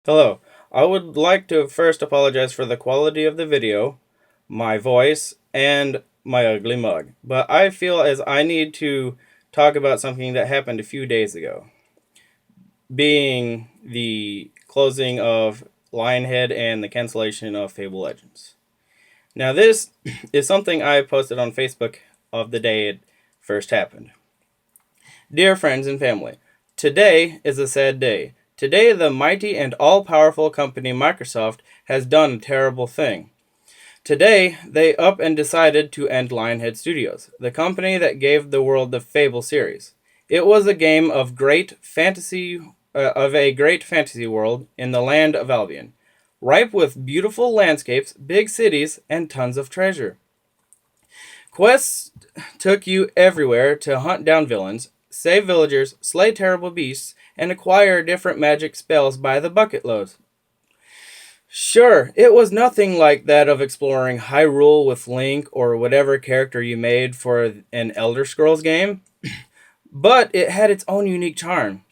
Hello. I would like to first apologize for the quality of the video, my voice, and my ugly mug. But I feel as I need to talk about something that happened a few days ago, being the closing of Lionhead and the cancellation of Fable Legends. Now, this is something I posted on Facebook of the day it first happened. Dear friends and family, today is a sad day. Today, the mighty and all-powerful company Microsoft has done a terrible thing. Today, they up and decided to end Lionhead Studios, the company that gave the world the Fable series. It was a game of a great fantasy world in the land of Albion, ripe with beautiful landscapes, big cities, and tons of treasure. Quests took you everywhere to hunt down villains, save villagers, slay terrible beasts, and acquire different magic spells by the bucket loads. Sure, it was nothing like that of exploring Hyrule with Link or whatever character you made for an Elder Scrolls game, but it had its own unique charm.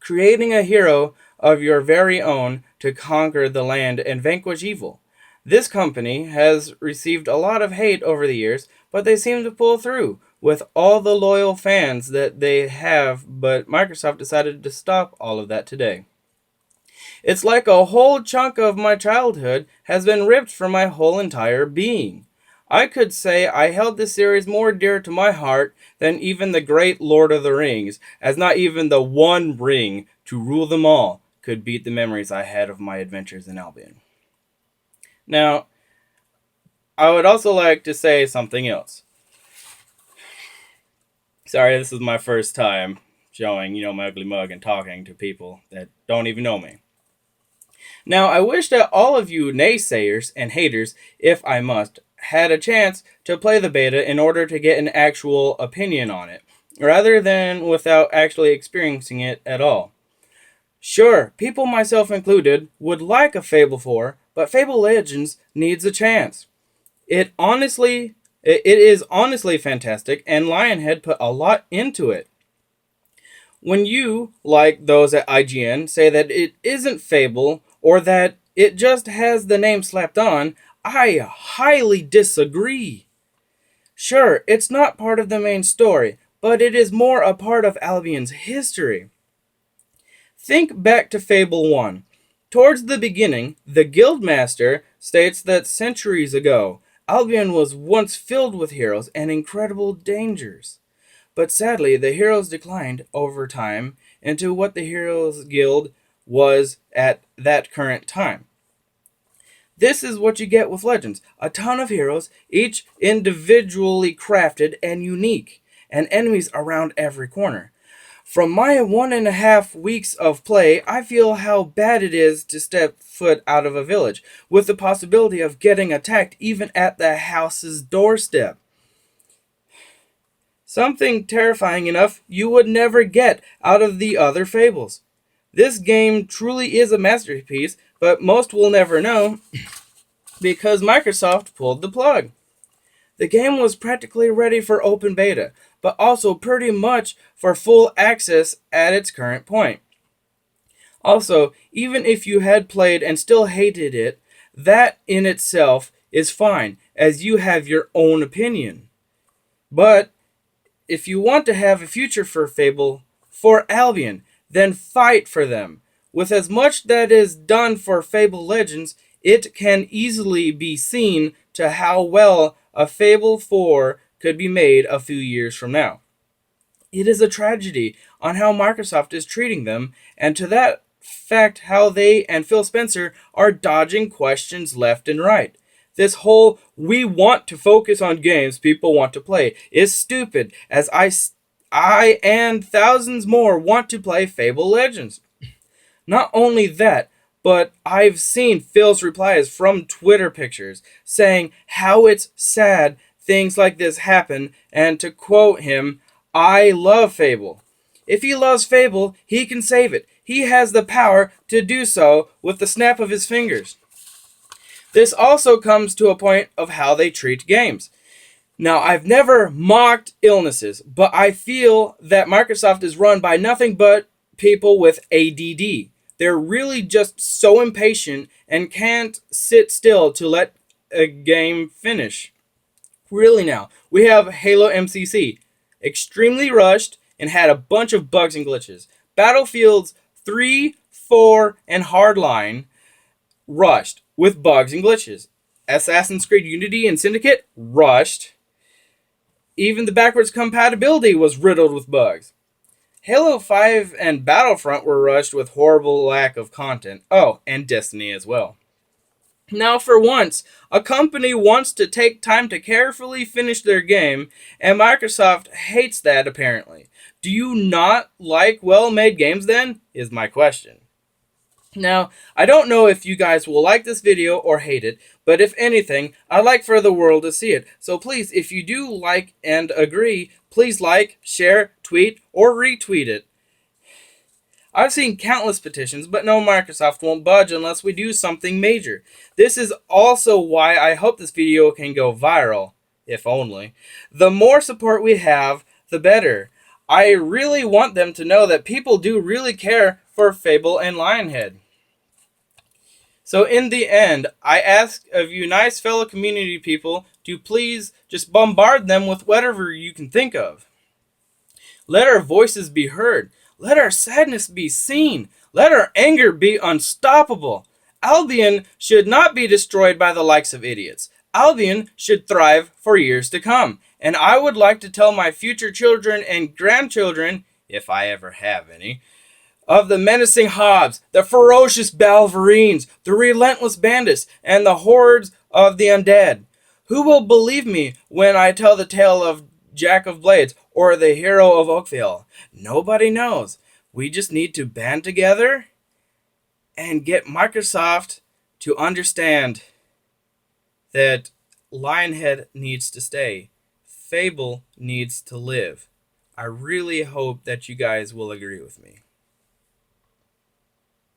Creating a hero of your very own to conquer the land and vanquish evil. This company has received a lot of hate over the years, but they seem to pull through with all the loyal fans that they have, but Microsoft decided to stop all of that today. It's like a whole chunk of my childhood has been ripped from my whole entire being. I could say I held this series more dear to my heart than even the great Lord of the Rings, as not even the one ring to rule them all could beat the memories I had of my adventures in Albion. Now, I would also like to say something else. Sorry, this is my first time showing, my ugly mug and talking to people that don't even know me. Now, I wish that all of you naysayers and haters, if I must, had a chance to play the beta in order to get an actual opinion on it, rather than without actually experiencing it at all. Sure, people, myself included, would like a Fable 4, but Fable Legends needs a chance. It is honestly fantastic, and Lionhead put a lot into it. When you, like those at IGN, say that it isn't Fable or that it just has the name slapped on, I highly disagree. Sure, it's not part of the main story, but it is more a part of Albion's history. Think back to Fable 1. Towards the beginning, the Guildmaster states that centuries ago, Albion was once filled with heroes and incredible dangers. But sadly, the heroes declined over time into what the Heroes Guild was at that current time. This is what you get with Legends. A ton of heroes, each individually crafted and unique, and enemies around every corner. From my 1.5 weeks of play, I feel how bad it is to step foot out of a village, with the possibility of getting attacked even at the house's doorstep. Something terrifying enough you would never get out of the other fables. This game truly is a masterpiece, but most will never know because Microsoft pulled the plug. The game was practically ready for open beta, but also pretty much for full access at its current point. Also, even if you had played and still hated it, that in itself is fine, as you have your own opinion. But if you want to have a future for Fable, for Albion, then fight for them. With as much that is done for Fable Legends, it can easily be seen to how well a Fable 4 could be made a few years from now. It is a tragedy on how Microsoft is treating them, and to that fact how they and Phil Spencer are dodging questions left and right. This whole "we want to focus on games people want to play" is stupid, as I and thousands more want to play Fable Legends. Not only that, but I've seen Phil's replies from Twitter pictures saying how it's sad things like this happen, and to quote him, "I love Fable." If he loves Fable, he can save it. He has the power to do so with the snap of his fingers. This also comes to a point of how they treat games. Now, I've never mocked illnesses, but I feel that Microsoft is run by nothing but people with ADD. They're really just so impatient and can't sit still to let a game finish. Really now, we have Halo MCC. Extremely rushed and had a bunch of bugs and glitches. Battlefields 3, 4, and Hardline rushed with bugs and glitches. Assassin's Creed Unity and Syndicate rushed. Even the backwards compatibility was riddled with bugs. Halo 5 and Battlefront were rushed with horrible lack of content. Oh, and Destiny as well. Now, for once, a company wants to take time to carefully finish their game, and Microsoft hates that apparently. Do you not like well-made games then? Is my question. Now, I don't know if you guys will like this video or hate it, but if anything, I'd like for the world to see it. So please, if you do like and agree, please like, share, tweet, or retweet it. I've seen countless petitions, but no, Microsoft won't budge unless we do something major. This is also why I hope this video can go viral, if only. The more support we have, the better. I really want them to know that people do really care for Fable and Lionhead. So in the end, I ask of you nice fellow community people to please just bombard them with whatever you can think of. Let our voices be heard. Let our sadness be seen. Let our anger be unstoppable. Albion should not be destroyed by the likes of idiots. Albion should thrive for years to come. And I would like to tell my future children and grandchildren, if I ever have any, of the menacing Hobbs, the ferocious Balverines, the relentless bandits, and the hordes of the undead. Who will believe me when I tell the tale of Jack of Blades or the hero of Oakville? Nobody knows. We just need to band together and get Microsoft to understand that Lionhead needs to stay. Fable needs to live. I really hope that you guys will agree with me.